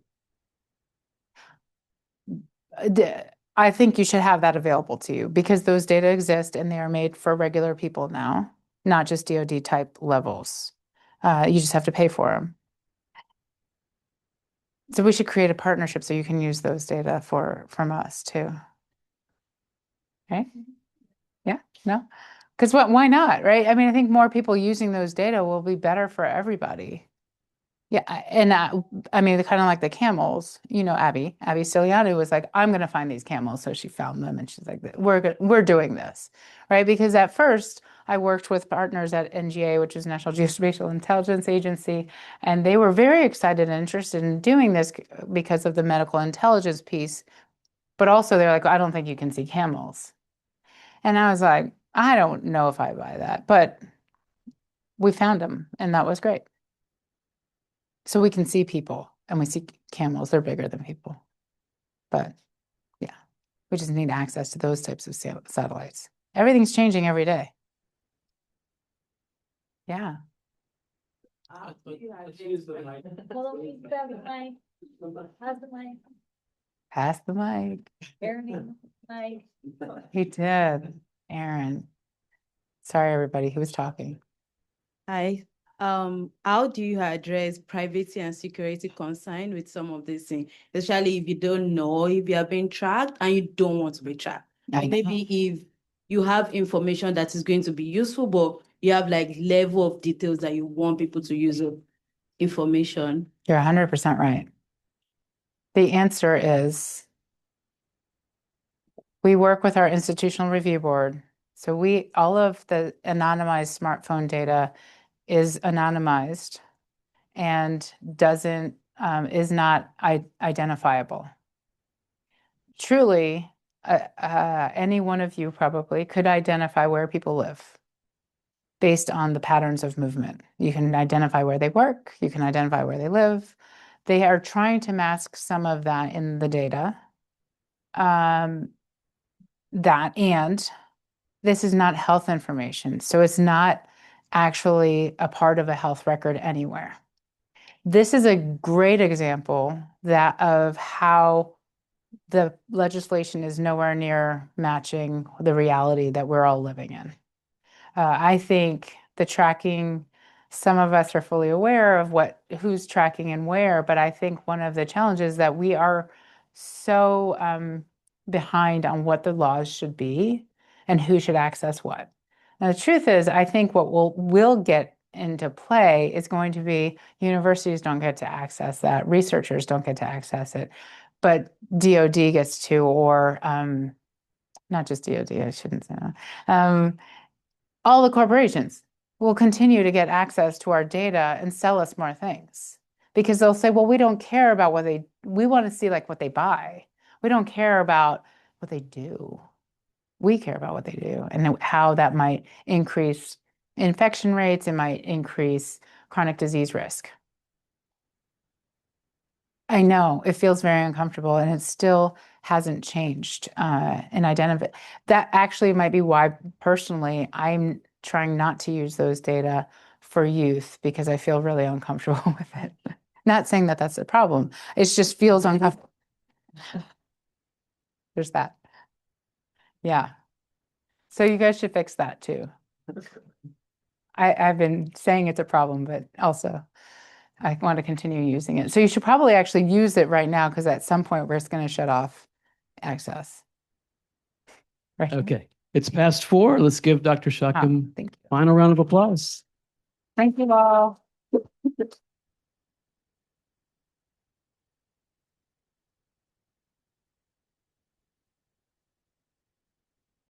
I think you should have that available to you because those data exist and they are made for regular people now, not just DoD type levels. You just have to pay for them. So we should create a partnership so you can use those data from us too. Okay? Yeah, no? Because why not, right? I mean, I think more people using those data will be better for everybody. Yeah, and I mean, kind of like the camels, Abby Ciliano was like, I'm going to find these camels. So she found them and she's like, we're doing this, right? Because at first I worked with partners at NGA, which is National Geospatial Intelligence Agency, and they were very excited and interested in doing this because of the medical intelligence piece. But also they're like, I don't think you can see camels. And I was like, I don't know if I buy that, but we found them and that was great. So we can see people and we see camels, they're bigger than people. But yeah, we just need access to those types of satellites. Everything's changing every day. Yeah. Pass the mic. He did. Aaron. Sorry, everybody. He was talking.
Hi. How do you address privacy and security concern with some of these things, especially if you don't know if you are being tracked and you don't want to be tracked? Maybe if you have information that is going to be useful, but you have like level of details that you want people to use of information.
You're 100% right. The answer is we work with our institutional review board. So all of the anonymized smartphone data is anonymized and is not identifiable. truly, any one of you probably could identify where people live based on the patterns of movement. You can identify where they work, you can identify where they live. They are trying to mask some of that in the data. And this is not health information, so it's not actually a part of a health record anywhere. This is a great example of how the legislation is nowhere near matching the reality that we're all living in. I think the tracking, some of us are fully aware of who's tracking and where, but I think one of the challenges that we are so behind on what the laws should be and who should access what. Now, the truth is, I think what will get into play is going to be universities don't get to access that, researchers don't get to access it, but DOD gets to, or not just DOD, I shouldn't say that. All the corporations will continue to get access to our data and sell us more things because they'll say, well, we don't care about we want to see like what they buy. We don't care about what they do. We care about what they do and how that might increase infection rates. It might increase chronic disease risk. I know it feels very uncomfortable and it still hasn't changed in identify. That actually might be why personally I'm trying not to use those data for youth because I feel really uncomfortable with it. Not saying that that's a problem. It just feels uncomfortable. There's that. Yeah. So you guys should fix that too. I've been saying it's a problem, but also I want to continue using it. So you should probably actually use it right now because at some point we're just going to shut off access. Right.
Okay, it's past 4. Let's give Dr.
Ah,
Shacham
thank you.
final round of applause.
Thank you all.